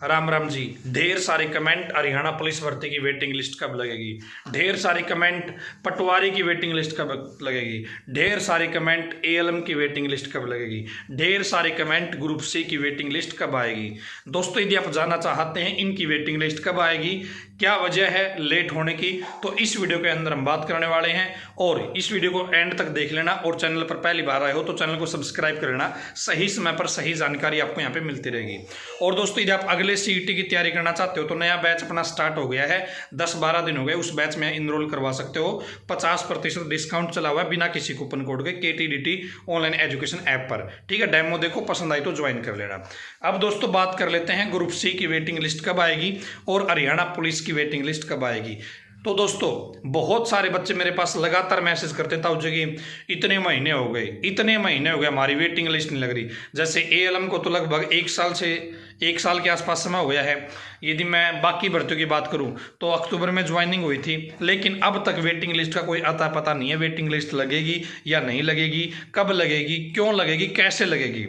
राम राम जी। ढेर सारे comment Haryana police भर्ती की वेटिंग लिस्ट कब लगेगी, ढेर सारे कमेंट पटवारी की वेटिंग लिस्ट कब लगेगी, ढेर सारे कमेंट एएलएम की वेटिंग लिस्ट कब लगेगी, ढेर सारे कमेंट ग्रुप सी की वेटिंग लिस्ट कब आएगी। दोस्तों यदि आप जानना चाहते हैं इनकी वेटिंग लिस्ट कब आएगी, क्या वजह है लेट होने की, तो इस वीडियो के अंदर हम बात करने वाले हैं। और इस वीडियो को एंड तक देख लेना और चैनल पर पहली बार आए हो तो चैनल को सब्सक्राइब कर लेना। सही समय पर सही जानकारी आपको यहाँ पे मिलती रहेगी। और दोस्तों यदि आप अगले सीईटी की तैयारी करना चाहते हो तो नया बैच अपना स्टार्ट हो गया है, 10-12 दिन हो गए, उस बैच में इनरोल करवा सकते हो। 50% डिस्काउंट चला हुआ है बिना किसी कूपन कोड के KTDT ऑनलाइन एजुकेशन ऐप पर। ठीक है, डेमो देखो, पसंद आई तो ज्वाइन कर लेना। अब दोस्तों बात कर लेते हैं ग्रुप सी की वेटिंग लिस्ट कब आएगी और हरियाणा पुलिस की वेटिंग लिस्ट कब आएगी। तो दोस्तों बहुत सारे बच्चे मेरे पास लगातार मैसेज करते था कि इतने महीने हो गए हमारी वेटिंग लिस्ट नहीं लग रही। जैसे एएलएम को तो लगभग 1 साल के आसपास समय हो गया है। यदि मैं बाकी भर्तियों की बात करूं तो अक्टूबर में ज्वाइनिंग हुई थी, लेकिन अब तक वेटिंग लिस्ट का कोई अता पता नहीं है। वेटिंग लिस्ट लगेगी या नहीं लगेगी, कब लगेगी, क्यों लगेगी, कैसे लगेगी।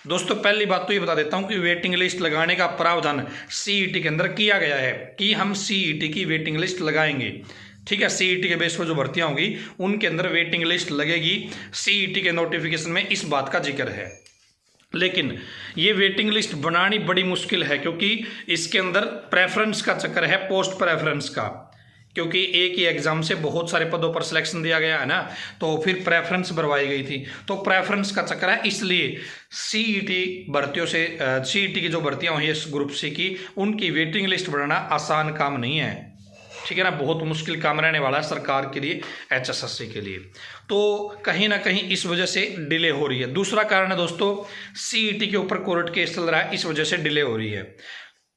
दोस्तों पहली बात तो ये बता देता हूं कि वेटिंग लिस्ट लगाने का प्रावधान सीईटी के अंदर किया गया है कि हम सीईटी की वेटिंग लिस्ट लगाएंगे। ठीक है, सीईटी के बेस पर जो भर्तियां होंगी उनके अंदर वेटिंग लिस्ट लगेगी। सीईटी के नोटिफिकेशन में इस बात का जिक्र है, लेकिन ये वेटिंग लिस्ट बनानी बड़ी मुश्किल है क्योंकि इसके अंदर प्रेफरेंस का चक्कर है, पोस्ट प्रेफरेंस का। क्योंकि एक ही एग्जाम से बहुत सारे पदों पर सिलेक्शन दिया गया है ना, तो फिर प्रेफरेंस भरवाई गई थी, तो प्रेफरेंस का चक्कर है। इसलिए सीईटी भर्तियों से सीईटी की जो भर्तियां हुई है ग्रुप सी की, उनकी वेटिंग लिस्ट बनाना आसान काम नहीं है। ठीक है ना, बहुत मुश्किल काम रहने वाला है सरकार के लिए, HSSC के लिए। तो कहीं ना कहीं इस वजह से डिले हो रही है। दूसरा कारण है दोस्तों, सीईटी के ऊपर कोर्ट केस चल रहा है, इस वजह से डिले हो रही है।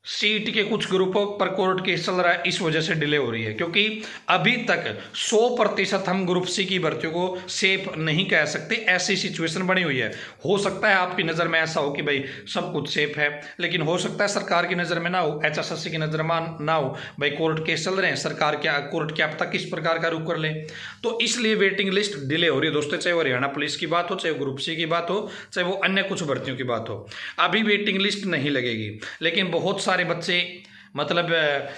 सीईटी के कुछ ग्रुपों पर कोर्ट केस चल रहा है, इस वजह से डिले हो रही है। क्योंकि अभी तक 100% हम ग्रुप सी की भर्तियों को सेफ नहीं कह सकते, ऐसी सिचुएशन बनी हुई है। हो सकता है आपकी नज़र में ऐसा हो कि भाई सब कुछ सेफ है, लेकिन हो सकता है सरकार की नज़र में ना हो, HSSC की नज़र में ना हो। भाई कोर्ट केस चल रहे हैं, सरकार क्या कोर्ट क्या पता किस प्रकार का रुख कर ले, तो इसलिए वेटिंग लिस्ट डिले हो रही है दोस्तों। चाहे वो हरियाणा पुलिस की बात हो, चाहे वो ग्रुप सी की बात हो, चाहे वो अन्य कुछ भर्तियों की बात हो, अभी वेटिंग लिस्ट नहीं लगेगी। लेकिन बहुत सारे बच्चे मतलब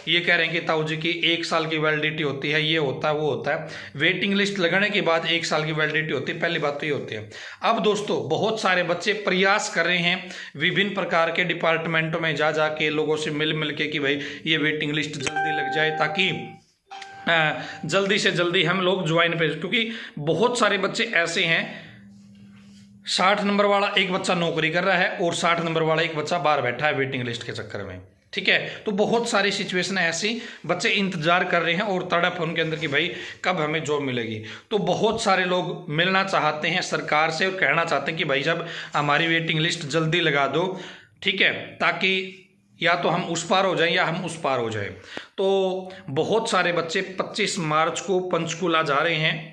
ये कह रहे हैं कि ताऊ जी की 1 साल की वैलिडिटी होती है, ये होता है वो होता है। वेटिंग लिस्ट लगने के बाद 1 साल की वैलिडिटी होती है, पहली बात तो ये होती है। अब दोस्तों बहुत सारे बच्चे प्रयास कर रहे हैं विभिन्न प्रकार के डिपार्टमेंटों में जा जाके लोगों से मिल के कि भाई ये वेटिंग लिस्ट जल्दी लग जाए, ताकि जल्दी से जल्दी हम लोग ज्वाइन पे। क्योंकि बहुत सारे बच्चे ऐसे हैं, 60 नंबर वाला एक बच्चा नौकरी कर रहा है और 60 नंबर वाला एक बच्चा बाहर बैठा है वेटिंग लिस्ट के चक्कर में। ठीक है, तो बहुत सारी सिचुएशन ऐसी, बच्चे इंतजार कर रहे हैं और तड़प उनके अंदर कि भाई कब हमें जॉब मिलेगी। तो बहुत सारे लोग मिलना चाहते हैं सरकार से और कहना चाहते हैं कि भाई जब हमारी वेटिंग लिस्ट जल्दी लगा दो, ठीक है, ताकि या तो हम उस पार हो जाएं या हम उस पार हो जाएं। तो बहुत सारे बच्चे 25 मार्च को पंचकुला जा रहे हैं,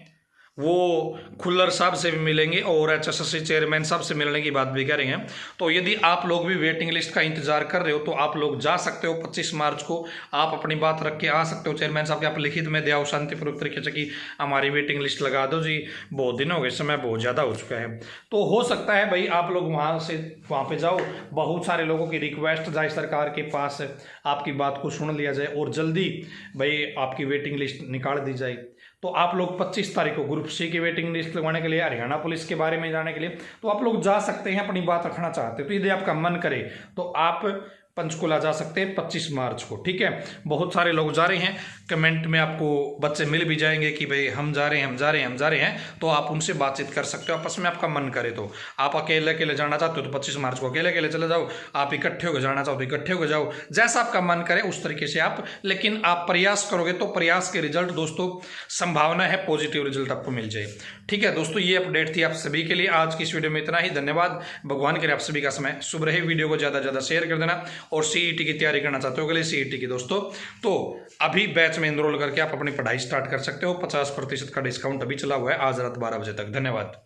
वो खुल्लर साहब से भी मिलेंगे और HSSC चेयरमैन साहब से मिलने की बात भी कह रहे हैं। तो यदि आप लोग भी वेटिंग लिस्ट का इंतजार कर रहे हो तो आप लोग जा सकते हो। 25 मार्च को आप अपनी बात रख के आ सकते हो। चेयरमैन साहब के आप लिखित में दिया हो शांतिपूर्वक तरीके से कि हमारी वेटिंग लिस्ट लगा दो जी, बहुत दिन हो गए, समय बहुत ज़्यादा हो चुका है। तो हो सकता है भाई आप लोग वहाँ पे जाओ, बहुत सारे लोगों की रिक्वेस्ट जाए सरकार के पास, आपकी बात को सुन लिया जाए और जल्दी भाई आपकी वेटिंग लिस्ट निकाल दी जाए। तो आप लोग 25 तारीख को ग्रुप सी की वेटिंग लिस्ट लगवाने के लिए, हरियाणा पुलिस के बारे में जानने के लिए तो आप लोग जा सकते हैं, अपनी बात रखना चाहते हैं तो यदि आपका मन करे तो आप पंचकुला जा सकते हैं 25 मार्च को। ठीक है, बहुत सारे लोग जा रहे हैं, कमेंट में आपको बच्चे मिल भी जाएंगे कि भाई हम जा रहे हैं, तो आप उनसे बातचीत कर सकते हो आपस में, आपका मन करे तो। आप अकेले अकेले जाना चाहते हो तो 25 मार्च को अकेले अकेले चले जाओ, आप इकट्ठे होकर जाना चाहो तो इकट्ठे होकर जाओ, जैसा आपका मन करे उस तरीके से आप। लेकिन आप प्रयास करोगे तो प्रयास के रिजल्ट दोस्तों संभावना है पॉजिटिव रिजल्ट आपको मिल जाए। ठीक है दोस्तों, ये अपडेट थी आप सभी के लिए। आज की इस वीडियो में इतना ही, धन्यवाद। भगवान करे आप सभी का समय शुभ रहे। वीडियो को ज़्यादा से ज़्यादा शेयर कर देना। और सीईटी की तैयारी करना चाहते हो अगले सीईटी की दोस्तों, तो अभी बैच में एनरोल करके आप अपनी पढ़ाई स्टार्ट कर सकते हो। 50% का डिस्काउंट अभी चला हुआ है आज रात 12 बजे तक। धन्यवाद।